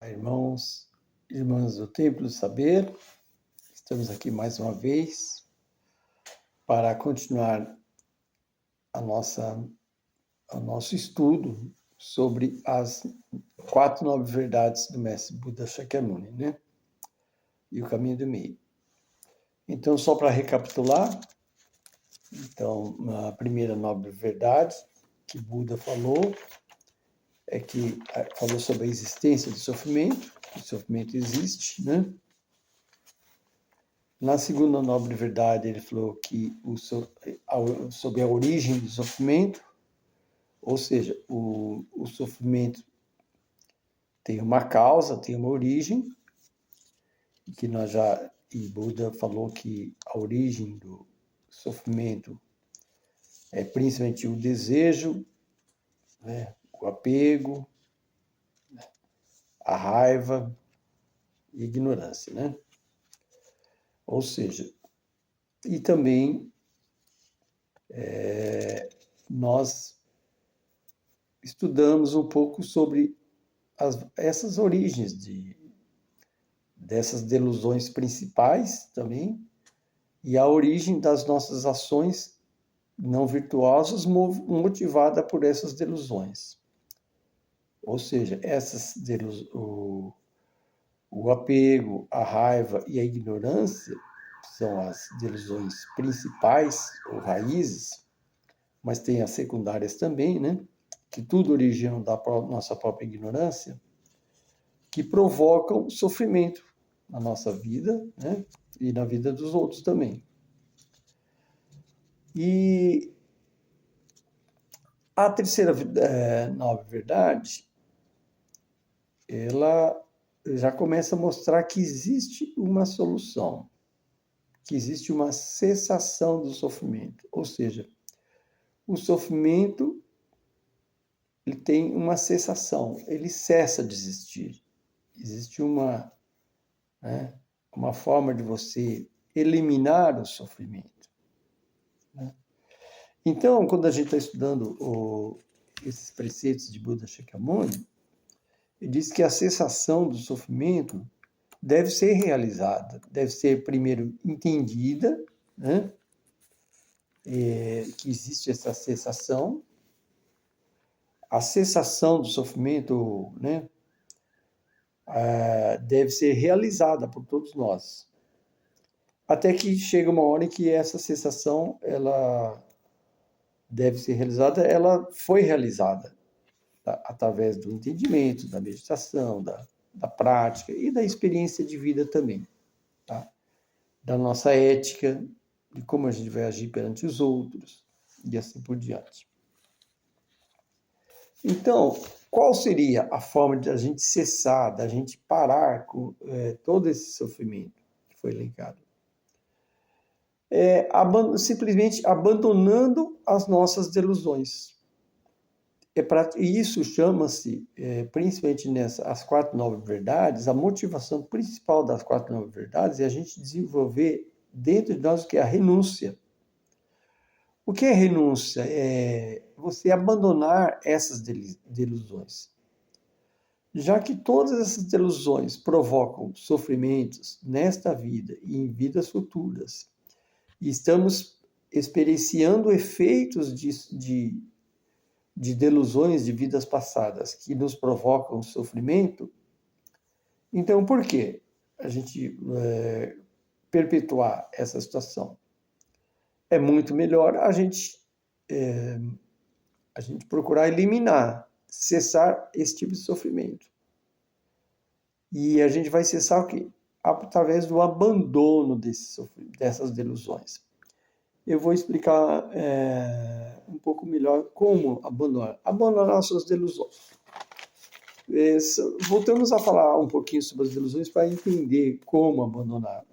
Irmãos, irmãs do Templo do Saber, estamos aqui mais uma vez para continuar o nosso estudo sobre as 4 nobres verdades do Mestre Buda Shakyamuni, né? E o caminho do meio. Então, só para recapitular, a primeira nobre verdade que Buda falou é que falou sobre a existência do sofrimento, que o sofrimento existe, né? Na segunda nobre verdade, ele falou que sobre a origem do sofrimento, ou seja, o sofrimento tem uma causa, tem uma origem, e Buda falou que a origem do sofrimento é principalmente o desejo, né, o apego, a raiva e a ignorância, né? Ou seja, e também nós estudamos um pouco sobre essas origens dessas delusões principais também, e a origem das nossas ações não virtuosas motivada por essas delusões. Ou seja, o apego, a raiva e a ignorância são as delusões principais ou raízes, mas tem as secundárias também, né? Que tudo originam da nossa própria ignorância, que provocam sofrimento na nossa vida, né? E na vida dos outros também. E a terceira nobre verdade, ela já começa a mostrar que existe uma solução, que existe uma cessação do sofrimento. Ou seja, o sofrimento ele tem uma cessação, ele cessa de existir. Existe uma forma de você eliminar o sofrimento, né? Então, quando a gente está estudando esses preceitos de Buda Shakyamuni, ele diz que a cessação do sofrimento deve ser realizada, deve ser primeiro entendida, né? Que existe essa cessação. A cessação do sofrimento, né? Deve ser realizada por todos nós. Até que chega uma hora em que essa cessação, ela deve ser realizada, ela foi realizada, tá? Através do entendimento, da meditação, da prática e da experiência de vida também, tá? Da nossa ética, de como a gente vai agir perante os outros e assim por diante. Então, qual seria a forma de a gente cessar, da gente parar com todo esse sofrimento que foi elencado? Simplesmente abandonando as nossas delusões. E isso chama-se, principalmente as 4 nobres verdades, a motivação principal das 4 nobres verdades é a gente desenvolver dentro de nós o que é a renúncia. O que é renúncia? É você abandonar essas delusões. Já que todas essas delusões provocam sofrimentos nesta vida e em vidas futuras, e estamos experienciando efeitos de delusões de vidas passadas que nos provocam sofrimento, então por que a gente perpetuar essa situação? É muito melhor a gente procurar eliminar, cessar esse tipo de sofrimento. E a gente vai cessar o quê? Através do abandono dessas delusões. Eu vou explicar um pouco melhor como abandonar as suas delusões. Voltamos a falar um pouquinho sobre as delusões para entender como abandonar.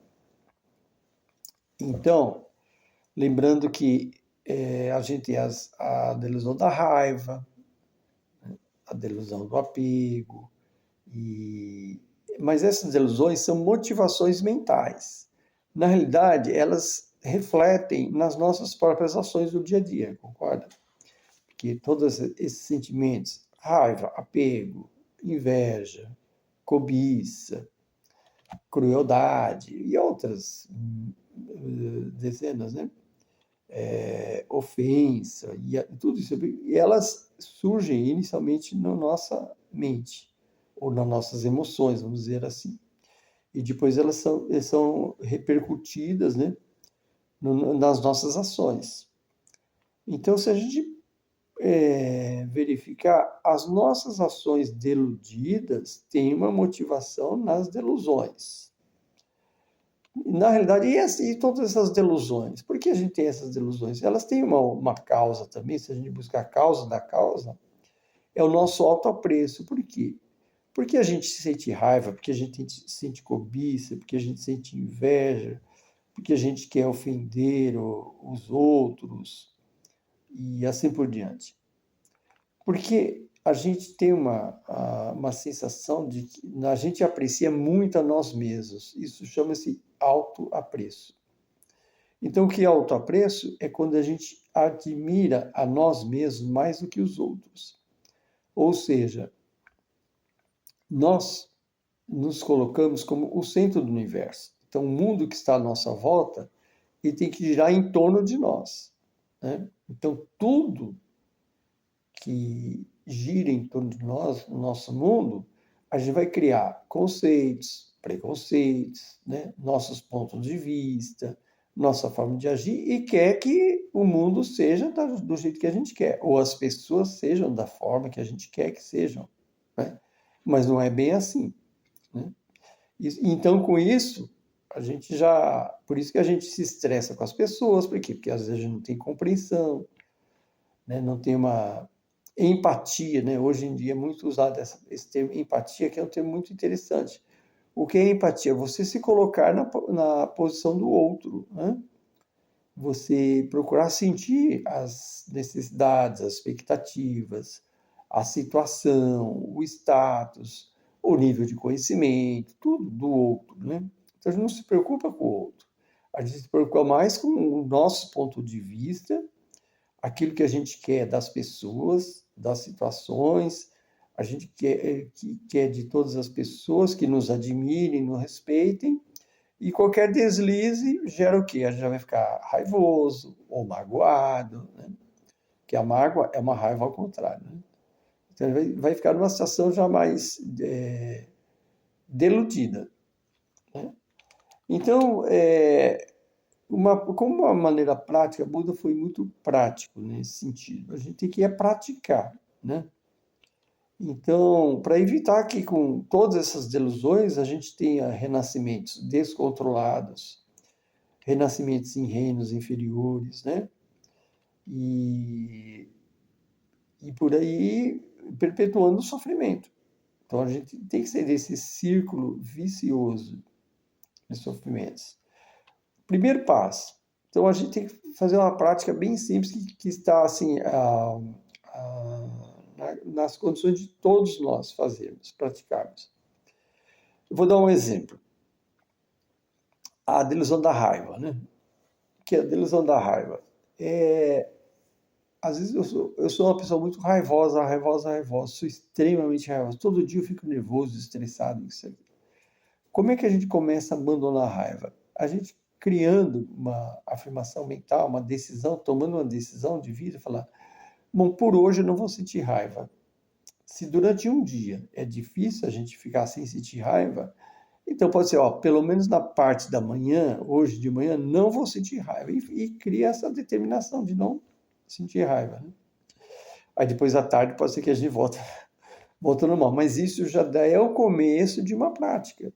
Então, lembrando que a gente tem a delusão da raiva, a delusão do apego, mas essas delusões são motivações mentais. Na realidade, elas refletem nas nossas próprias ações do dia a dia, concorda? Porque todos esses sentimentos, raiva, apego, inveja, cobiça, crueldade e outras dezenas, né? Ofensa, e tudo isso. E elas surgem inicialmente na nossa mente, ou nas nossas emoções, vamos dizer assim. E depois elas são repercutidas, né, nas nossas ações. Então, se a gente verificar, as nossas ações deludidas têm uma motivação nas delusões. Na realidade, e todas essas delusões? Por que a gente tem essas delusões? Elas têm uma causa também, se a gente buscar a causa da causa, é o nosso autoapreço. Por quê? Porque a gente sente raiva, porque a gente sente cobiça, porque a gente sente inveja, porque a gente quer ofender os outros e assim por diante. Porque a gente tem uma sensação de que a gente aprecia muito a nós mesmos. Isso chama-se autoapreço. Então, o que é autoapreço? É quando a gente admira a nós mesmos mais do que os outros. Ou seja, nós nos colocamos como o centro do universo. Então, o mundo que está à nossa volta, ele tem que girar em torno de nós, né? Então, tudo que gira em torno de nós, no nosso mundo, a gente vai criar conceitos, preconceitos, né? Nossos pontos de vista, nossa forma de agir, e quer que o mundo seja do jeito que a gente quer, ou as pessoas sejam da forma que a gente quer que sejam, né? Mas não é bem assim, né? Então, com isso, a gente já... Por isso que a gente se estressa com as pessoas. Por quê? Porque às vezes a gente não tem compreensão, né? Não tem uma empatia, né? Hoje em dia é muito usado esse termo empatia, que é um termo muito interessante. O que é empatia? Você se colocar na posição do outro, né? Você procurar sentir as necessidades, as expectativas, a situação, o status, o nível de conhecimento, tudo do outro, né? Então a gente não se preocupa com o outro. A gente se preocupa mais com o nosso ponto de vista, aquilo que a gente quer das pessoas, das situações, a gente quer de todas as pessoas que nos admirem, nos respeitem, e qualquer deslize gera o quê? A gente já vai ficar raivoso ou magoado, né? Que a mágoa é uma raiva ao contrário, né? Então ele vai ficar numa situação já mais deludida, né? Então, como uma maneira prática, Buda foi muito prático nesse sentido. A gente tem que praticar, né? Então, para evitar que com todas essas delusões a gente tenha renascimentos descontrolados, renascimentos em reinos inferiores, né? E por aí perpetuando o sofrimento. Então a gente tem que sair desse círculo vicioso de sofrimentos. Primeiro passo. Então a gente tem que fazer uma prática bem simples que está assim nas condições de todos nós fazermos, praticarmos. Eu vou dar um exemplo. A delusão da raiva, né? Que é a delusão da raiva. Às vezes eu sou uma pessoa muito raivosa, sou extremamente raivosa. Todo dia eu fico nervoso, estressado. Como é que a gente começa a abandonar a raiva? A gente criando uma afirmação mental, uma decisão, tomando uma decisão de vida, falar, bom, por hoje eu não vou sentir raiva. Se durante um dia é difícil a gente ficar sem sentir raiva, então pode ser, pelo menos na parte da manhã, hoje de manhã, não vou sentir raiva. E cria essa determinação de não sentir raiva, né? Aí depois à tarde pode ser que a gente volta normal. Mas isso já é o começo de uma prática.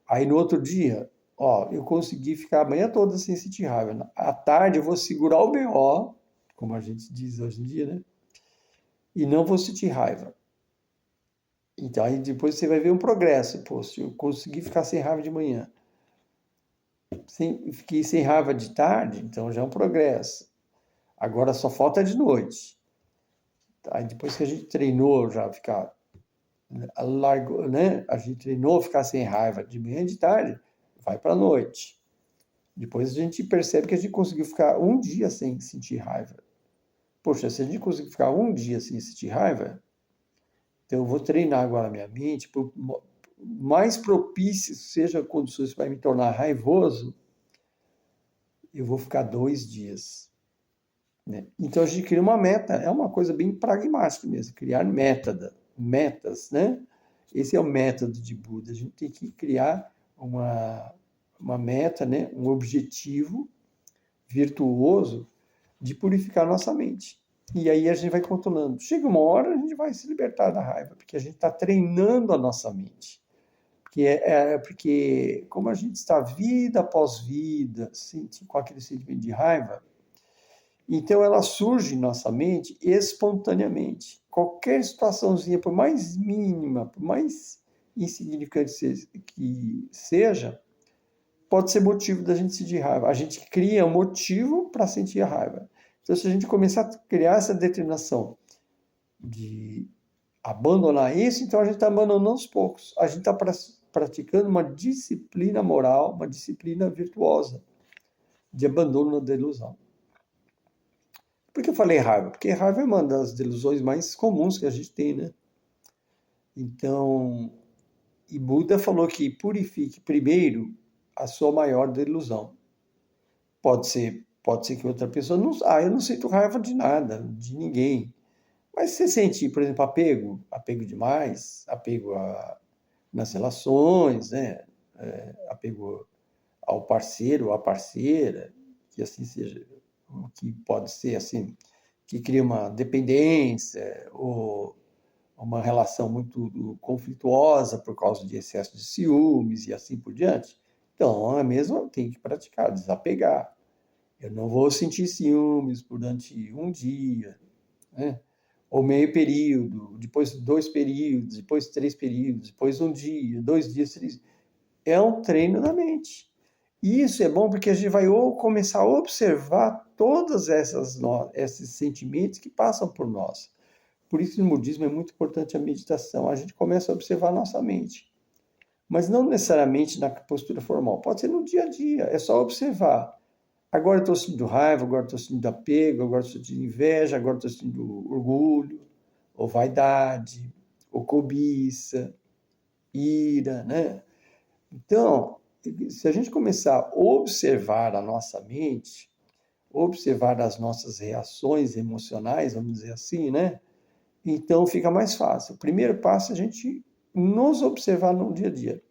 Aí no outro dia, eu consegui ficar a manhã toda sem sentir raiva. À tarde eu vou segurar o BO, como a gente diz hoje em dia, né? E não vou sentir raiva. Então aí depois você vai ver um progresso. Pô, se eu conseguir ficar sem raiva de manhã, fiquei sem raiva de tarde, então já é um progresso. Agora só falta de noite. Aí depois que a gente treinou já ficar largo, né? A gente treinou ficar sem raiva de manhã e de tarde, vai para a noite. Depois a gente percebe que a gente conseguiu ficar um dia sem sentir raiva. Poxa, se a gente conseguir ficar um dia sem sentir raiva, Então, eu vou treinar agora a minha mente, por mais propícios sejam condições para me tornar raivoso, eu vou ficar 2 dias. Né? Então, a gente cria uma meta, é uma coisa bem pragmática mesmo, criar metas, né? Esse é o método de Buda, a gente tem que criar uma meta, né? Um objetivo virtuoso de purificar nossa mente. E aí a gente vai controlando. Chega uma hora, a gente vai se libertar da raiva, porque a gente está treinando a nossa mente. Porque como a gente está vida após vida, com aquele sentimento de raiva, então ela surge em nossa mente espontaneamente. Qualquer situaçãozinha, por mais mínima, por mais insignificante que seja, pode ser motivo da gente sentir raiva. A gente cria um motivo para sentir a raiva. Então, se a gente começar a criar essa determinação de abandonar isso, então a gente está abandonando aos poucos. A gente está praticando uma disciplina moral, uma disciplina virtuosa de abandono da ilusão. Por que eu falei raiva? Porque raiva é uma das delusões mais comuns que a gente tem, né? Então, e Buda falou que purifique primeiro a sua maior delusão. Pode ser que outra pessoa não, eu não sinto raiva de nada, de ninguém. Mas você sente, por exemplo, apego demais, nas relações, né? Apego ao parceiro, à parceira, que assim seja, que pode ser assim, que cria uma dependência ou uma relação muito conflituosa por causa de excesso de ciúmes e assim por diante. Então, é mesmo, tem que praticar, desapegar. Eu não vou sentir ciúmes durante um dia, né? Ou meio período, depois 2 períodos, depois 3 períodos, depois um dia, 2 dias, 3. É um treino da mente. E isso é bom porque a gente vai começar a observar todos esses sentimentos que passam por nós. Por isso, no budismo é muito importante a meditação. A gente começa a observar a nossa mente. Mas não necessariamente na postura formal. Pode ser no dia a dia. É só observar. Agora eu estou sentindo raiva, agora estou sentindo apego, agora estou sentindo inveja, agora estou sentindo orgulho, ou vaidade, ou cobiça, ira, né? Então, se a gente começar a observar a nossa mente, observar as nossas reações emocionais, vamos dizer assim, né? Então fica mais fácil. O primeiro passo é a gente nos observar no dia a dia.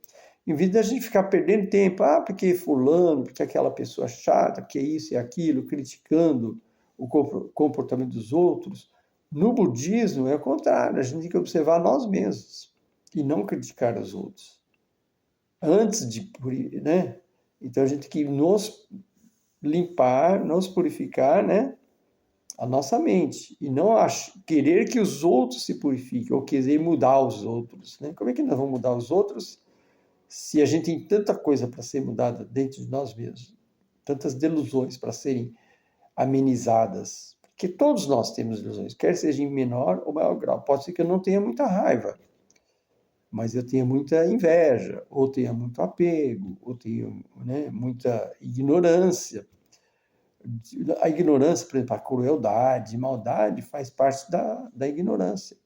Em vez de a gente ficar perdendo tempo, porque fulano, porque aquela pessoa chata, porque isso e aquilo, criticando o comportamento dos outros. No budismo é o contrário, a gente tem que observar nós mesmos e não criticar os outros. Antes de, né? Então a gente tem que nos limpar, nos purificar, né? A nossa mente e não querer que os outros se purifiquem ou querer mudar os outros, né? Como é que nós vamos mudar os outros se a gente tem tanta coisa para ser mudada dentro de nós mesmos, tantas delusões para serem amenizadas? Porque todos nós temos ilusões, quer seja em menor ou maior grau. Pode ser que eu não tenha muita raiva, mas eu tenha muita inveja, ou tenha muito apego, ou tenha, né, muita ignorância. A ignorância, por exemplo, a crueldade, a maldade faz parte da ignorância.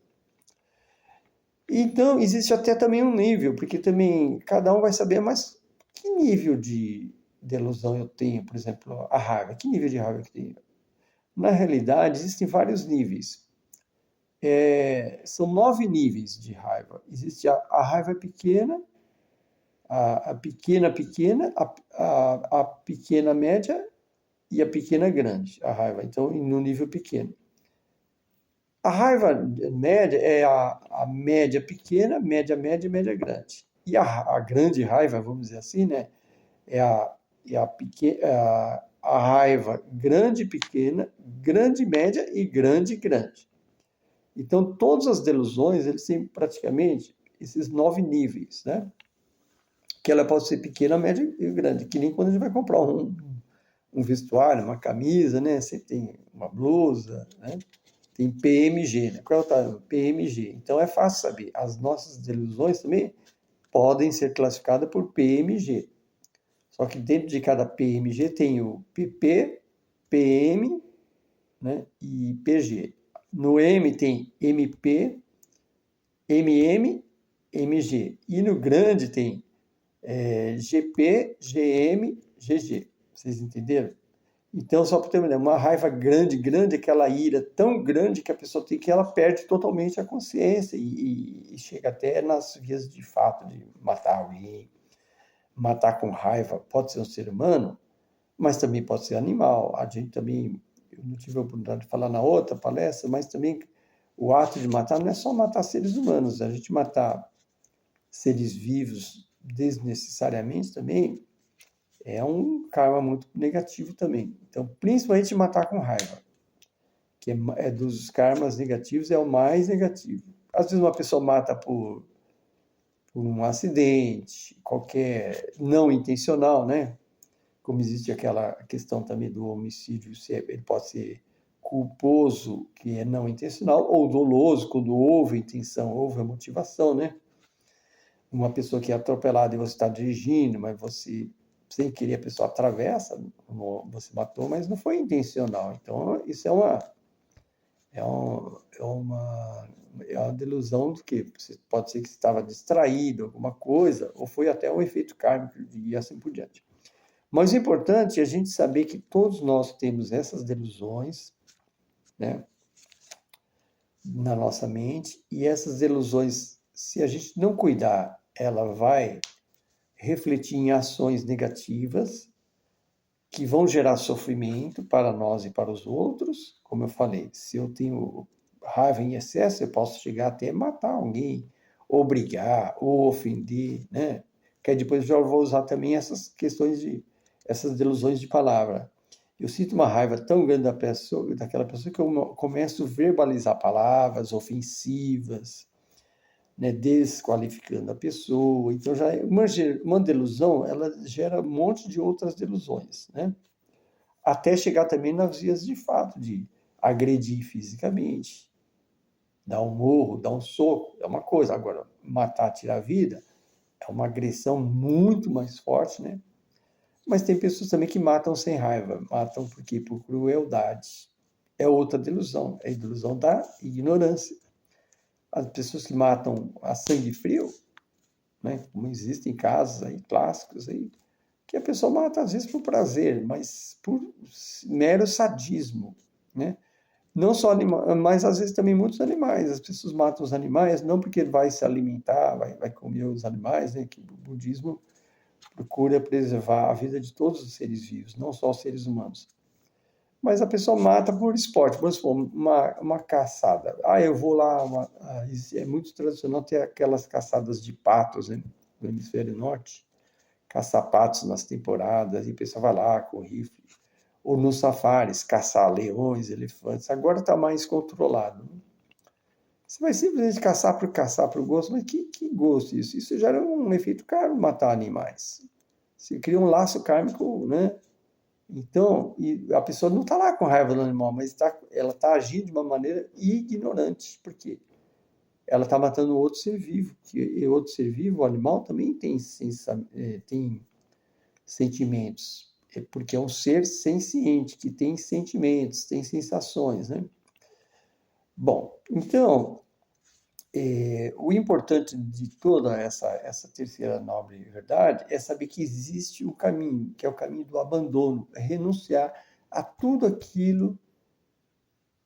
Então, existe até também um nível, porque também cada um vai saber, mas que nível de ilusão eu tenho, por exemplo, a raiva, que nível de raiva eu tenho? Na realidade, existem vários níveis. São 9 níveis de raiva. Existe a raiva pequena, a pequena pequena, a pequena média e a pequena grande, a raiva, então no nível pequeno. A raiva média é a média pequena, média média e média grande. E a grande raiva, vamos dizer assim, né, é a raiva grande pequena, grande média e grande grande. Então, todas as delusões, eles têm praticamente esses 9 níveis, né? Que ela pode ser pequena, média e grande, que nem quando a gente vai comprar um vestuário, uma camisa, né? Você tem uma blusa, né? Tem PMG, né? Qual é o tamanho? PMG. Então é fácil saber. As nossas delusões também podem ser classificadas por PMG. Só que dentro de cada PMG tem o PP, PM, né? E PG. No M tem MP, MM, MG. E no grande tem GP, GM, GG. Vocês entenderam? Então, só para terminar, uma raiva grande, grande, aquela ira tão grande que a pessoa tem que ela perde totalmente a consciência e chega até nas vias de fato de matar alguém, matar com raiva. Pode ser um ser humano, mas também pode ser animal. A gente também, eu não tive a oportunidade de falar na outra palestra, mas também o ato de matar não é só matar seres humanos, a gente matar seres vivos desnecessariamente também é um karma muito negativo também. Então, principalmente matar com raiva, que é dos karmas negativos, é o mais negativo. Às vezes uma pessoa mata por um acidente, qualquer não intencional, né? Como existe aquela questão também do homicídio, se ele pode ser culposo, que é não intencional, ou doloso, quando houve intenção, houve a motivação, né? Uma pessoa que é atropelada e você está dirigindo, mas você, sem querer, a pessoa atravessa, você matou, mas não foi intencional. Então, isso é uma delusão do que pode ser que você estava distraído, alguma coisa, ou foi até um efeito kármico e assim por diante. Mas o importante é a gente saber que todos nós temos essas delusões, né, na nossa mente, e essas delusões, se a gente não cuidar, ela vai refletir em ações negativas que vão gerar sofrimento para nós e para os outros. Como eu falei, se eu tenho raiva em excesso, eu posso chegar até matar alguém, ou brigar, ou ofender, né? Que aí depois eu já vou usar também essas questões essas delusões de palavra. Eu sinto uma raiva tão grande daquela pessoa que eu começo a verbalizar palavras ofensivas, né, desqualificando a pessoa. Então, já uma delusão, ela gera um monte de outras delusões, né? Até chegar também nas vias de fato, de agredir fisicamente, dar um murro, dar um soco, é uma coisa. Agora, matar, tirar a vida, é uma agressão muito mais forte, né? Mas tem pessoas também que matam sem raiva. Matam por quê? Por crueldade. É outra delusão, é a delusão da ignorância. As pessoas que matam a sangue frio, né? Como existem casos aí, clássicos aí, que a pessoa mata às vezes por prazer, mas por mero sadismo, né? Não só animais, mas às vezes também muitos animais. As pessoas matam os animais não porque vai se alimentar, vai comer os animais, né? Que o budismo procura preservar a vida de todos os seres vivos, não só os seres humanos. Mas a pessoa mata por esporte, vamos supor, uma caçada. Eu vou lá, é muito tradicional ter aquelas caçadas de patos, né, no hemisfério norte, caçar patos nas temporadas, e o pessoal vai lá com rifle. Ou nos safaris, caçar leões, elefantes. Agora está mais controlado. Você vai simplesmente caçar por gosto, mas que gosto isso? Isso gera um efeito kármico matar animais. Você cria um laço kármico, né? Então, e a pessoa não está lá com raiva do animal, mas ela está agindo de uma maneira ignorante, porque ela está matando outro ser vivo, e outro ser vivo, o animal, também tem sentimentos, porque é um ser senciente, que tem sentimentos, tem sensações, né? Bom, então, o importante de toda essa terceira nobre verdade é saber que existe um caminho, que é o caminho do abandono, é renunciar a tudo aquilo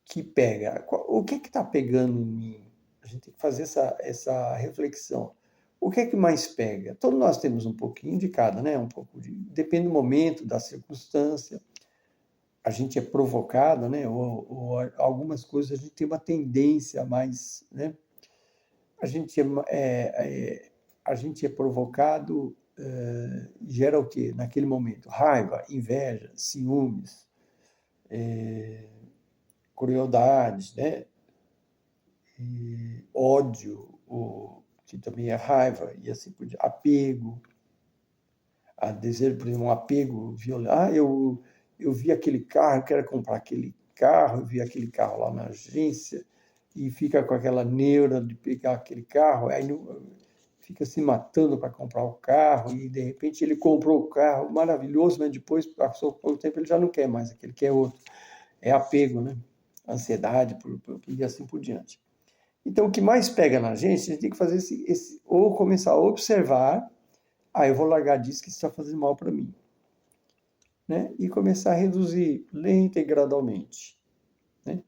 que pega. O que está pegando em mim? A gente tem que fazer essa reflexão. O que é que mais pega? Todos nós temos um pouquinho de cada, né? Depende do momento, da circunstância. A gente é provocado, né? Ou algumas coisas a gente tem uma tendência a mais, né? A gente a gente é provocado, gera o quê? Naquele momento? Raiva, inveja, ciúmes, crueldade, né? Ódio, que também é raiva, e assim por diante. Apego, a desejo, por exemplo, um apego violento. Eu vi aquele carro, eu quero comprar aquele carro, eu vi aquele carro lá na agência, e fica com aquela neura de pegar aquele carro, aí fica se matando para comprar o carro, e de repente ele comprou o carro, maravilhoso, mas depois, passou pouco tempo, ele já não quer mais aquele, quer outro. É apego, né? Ansiedade, e assim por diante. Então, o que mais pega na gente, a gente tem que fazer ou começar a observar, eu vou largar disso que está fazendo mal para mim, né? E começar a reduzir lenta e gradualmente, né?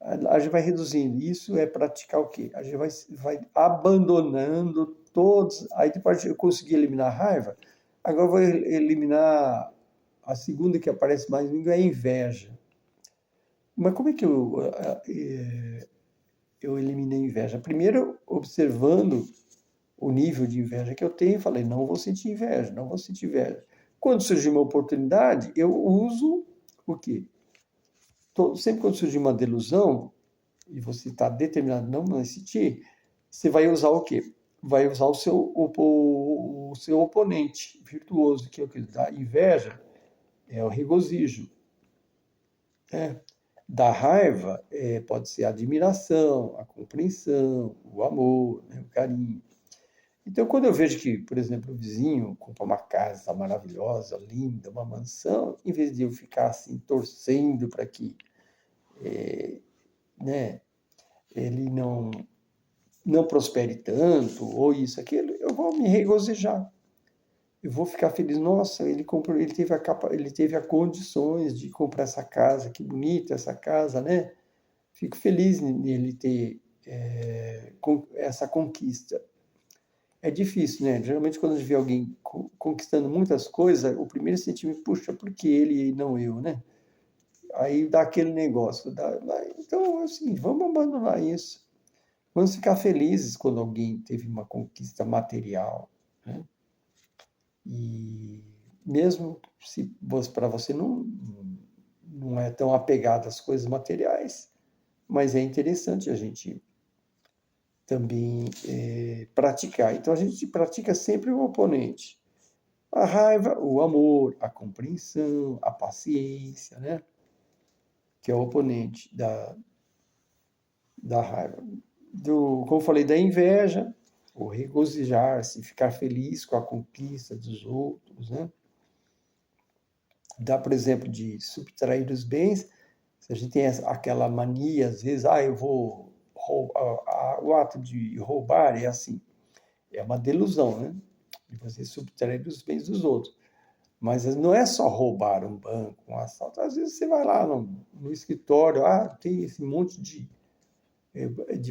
A gente vai reduzindo. Isso é praticar o quê? A gente vai abandonando todos. Aí depois eu consegui eliminar a raiva, agora eu vou eliminar a segunda que aparece mais em mim, é a inveja. Mas como é que eu eliminei a inveja? Primeiro, observando o nível de inveja que eu tenho, falei, não vou sentir inveja, não vou sentir inveja. Quando surgir uma oportunidade, eu uso o quê? Sempre quando surgir uma delusão, e você está determinado a não sentir, você vai usar o quê? Vai usar o seu oponente virtuoso, que é o que dá inveja, é o regozijo. Né? Da raiva, pode ser a admiração, a compreensão, o amor, né? O carinho. Então, quando eu vejo que, por exemplo, o vizinho compra uma casa maravilhosa, linda, uma mansão, em vez de eu ficar assim torcendo para que, né, ele não prospere tanto, ou isso, aquilo, eu vou me regozijar. Eu vou ficar feliz. Nossa, ele teve a condições de comprar essa casa, que bonita essa casa, né? Fico feliz nele ter essa conquista. É difícil, né? Geralmente quando a gente vê alguém conquistando muitas coisas, o primeiro sentimento, puxa, por que ele e não eu, né? Aí dá aquele negócio. Então, assim, vamos abandonar isso. Vamos ficar felizes quando alguém teve uma conquista material, né? E mesmo se para você não é tão apegado às coisas materiais, mas é interessante a gente também praticar. Então a gente pratica sempre o oponente. A raiva, o amor, a compreensão, a paciência, né? Que é o oponente da raiva. Como eu falei, da inveja, o regozijar-se, ficar feliz com a conquista dos outros, né? Dá, por exemplo, de subtrair os bens, se a gente tem aquela mania, às vezes, eu vou roubar, o ato de roubar é assim, é uma delusão, né? De você subtrair os bens dos outros. Mas não é só roubar um banco, um assalto. Às vezes você vai lá no escritório, tem esse monte de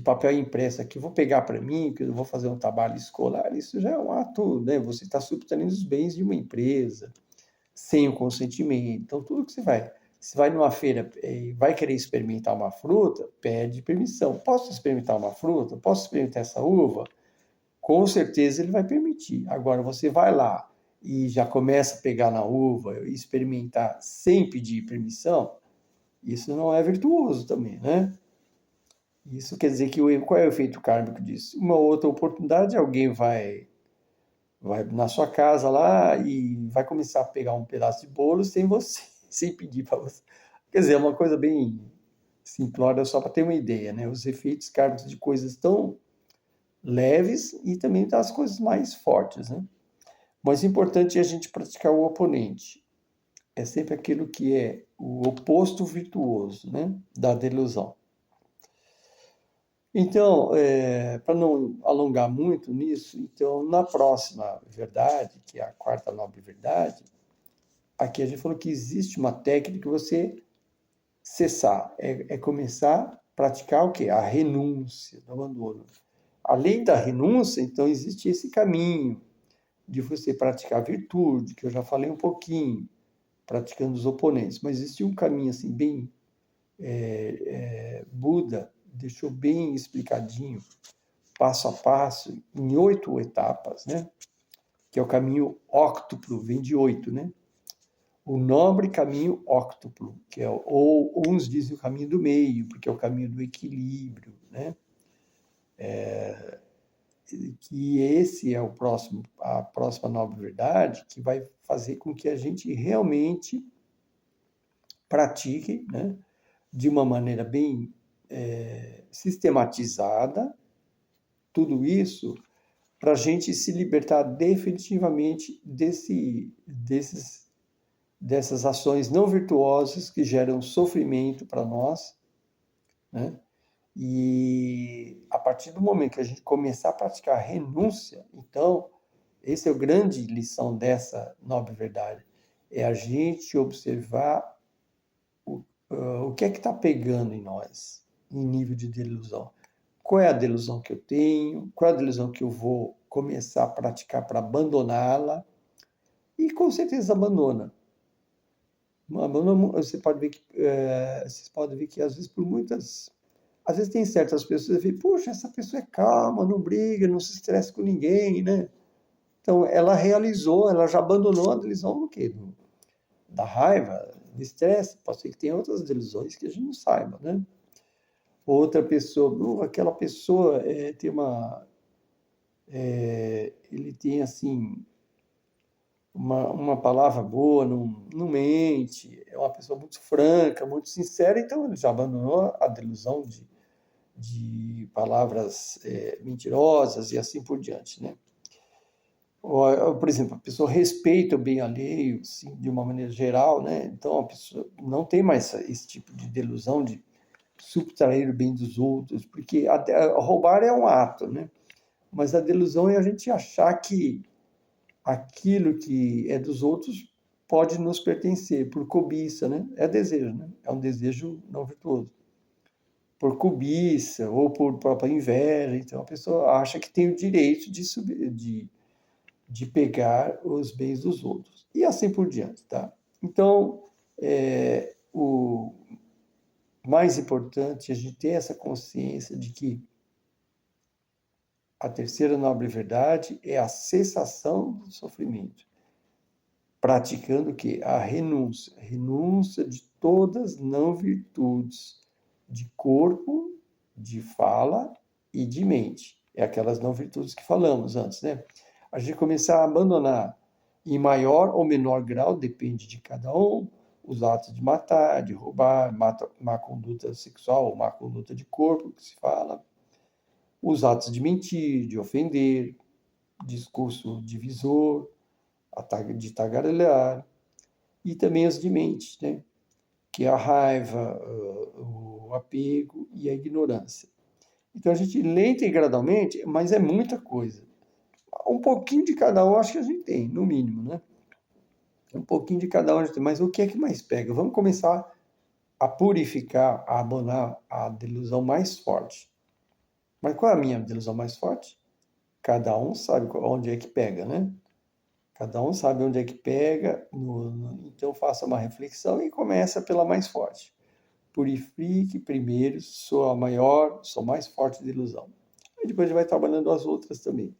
papel impresso aqui, vou pegar para mim, que eu vou fazer um trabalho escolar. Isso já é um ato, né? Você está subtraindo os bens de uma empresa, sem o consentimento. Então, tudo que você vai numa feira e vai querer experimentar uma fruta, pede permissão. Posso experimentar uma fruta? Posso experimentar essa uva? Com certeza ele vai permitir. Agora, você vai lá e já começa a pegar na uva e experimentar sem pedir permissão, isso não é virtuoso também, né? Isso quer dizer que qual é o efeito kármico disso? Uma outra oportunidade, alguém vai na sua casa lá e vai começar a pegar um pedaço de bolo sem você, sem pedir para você. Quer dizer, é uma coisa bem simplória, só para ter uma ideia, né? Os efeitos kármicos de coisas tão leves e também das coisas mais fortes, né? Mas o importante é a gente praticar o oponente. É sempre aquilo que é o oposto virtuoso, né? Da delusão. Então, para não alongar muito nisso, então na próxima verdade, que é a quarta nobre verdade, aqui a gente falou que existe uma técnica que você cessar, é começar a praticar o quê? A renúncia, do abandono. Além da renúncia, então existe esse caminho de você praticar a virtude, que eu já falei um pouquinho, praticando os oponentes, mas existe um caminho assim bem Buda deixou bem explicadinho, passo a passo, em 8 etapas, né? Que é o caminho óctuplo, vem de 8, né? O nobre caminho óctuplo, que é, ou uns dizem o caminho do meio, porque é o caminho do equilíbrio, né? Que esse é a próxima nobre verdade, que vai fazer com que a gente realmente pratique, né? De uma maneira bem sistematizada, tudo isso para a gente se libertar definitivamente dessas ações não virtuosas que geram sofrimento para nós, né? E partir do momento que a gente começar a praticar a renúncia, então, essa é a grande lição dessa nobre verdade, é a gente observar o que é que está pegando em nós, em nível de delusão. Qual é a delusão que eu tenho? Qual é a delusão que eu vou começar a praticar para abandoná-la? E com certeza abandona. Você pode ver que, vocês podem ver que às vezes às vezes tem certas pessoas que veem, puxa, essa pessoa é calma, não briga, não se estressa com ninguém, né? Então ela realizou, ela já abandonou a delusão do quê? Da raiva, do estresse. Pode ser que tenha outras delusões que a gente não saiba, né? Outra pessoa, aquela pessoa tem ele tem assim uma palavra boa, não mente, é uma pessoa muito franca, muito sincera, então ele já abandonou a delusão de palavras mentirosas e assim por diante, né? Por exemplo, a pessoa respeita o bem alheio, assim, de uma maneira geral, né? Então a pessoa não tem mais esse tipo de delusão de subtrair o bem dos outros, porque roubar é um ato, né? Mas a delusão é a gente achar que aquilo que é dos outros pode nos pertencer, por cobiça, né? É desejo, né? É um desejo não virtuoso. Por cobiça ou por própria inveja. Então a pessoa acha que tem o direito de pegar os bens dos outros. E assim por diante, tá? Então, o mais importante é a gente ter essa consciência de que a terceira nobre verdade é a cessação do sofrimento, praticando o quê? A renúncia. Renúncia de todas não virtudes de corpo, de fala e de mente. É aquelas não virtudes que falamos antes, né? A gente começar a abandonar em maior ou menor grau, depende de cada um, os atos de matar, de roubar, má conduta sexual, má conduta de corpo, que se fala, os atos de mentir, de ofender, discurso divisor, de tagarelhar, e também os de mente, né? Que é a raiva, o apego e a ignorância. Então a gente lenta e gradualmente, mas é muita coisa. Um pouquinho de cada um acho que a gente tem, no mínimo, né? Um pouquinho de cada um a gente tem, mas o que é que mais pega? Vamos começar a purificar, a abandonar a delusão mais forte. Mas qual é a minha delusão mais forte? Cada um sabe onde é que pega, né? Cada um sabe onde é que pega, então faça uma reflexão e começa pela mais forte. Purifique primeiro sua maior, sua mais forte delusão. E depois ele vai trabalhando as outras também.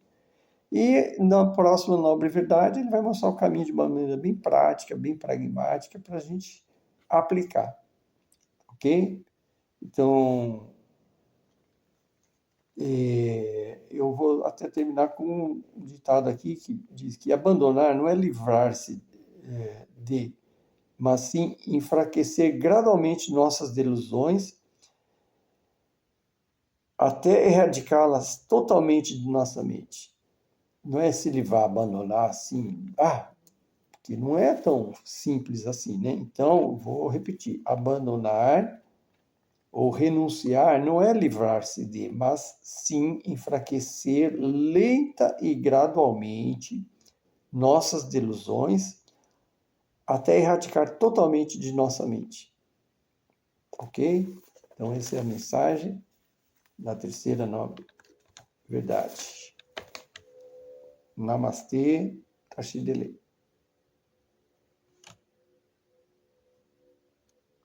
E na próxima nobre verdade, ele vai mostrar o caminho de uma maneira bem prática, bem pragmática, para a gente aplicar. Ok? Então, eu vou até terminar com um ditado aqui que diz que abandonar não é livrar-se de, mas sim enfraquecer gradualmente nossas delusões até erradicá-las totalmente de nossa mente. Não é se livrar, abandonar assim, porque não é tão simples assim, né? Então, vou repetir, abandonar ou renunciar não é livrar-se de, mas sim enfraquecer lenta e gradualmente nossas delusões até erradicar totalmente de nossa mente. Ok? Então, essa é a mensagem da terceira nobre verdade. Namastê, Tashidele.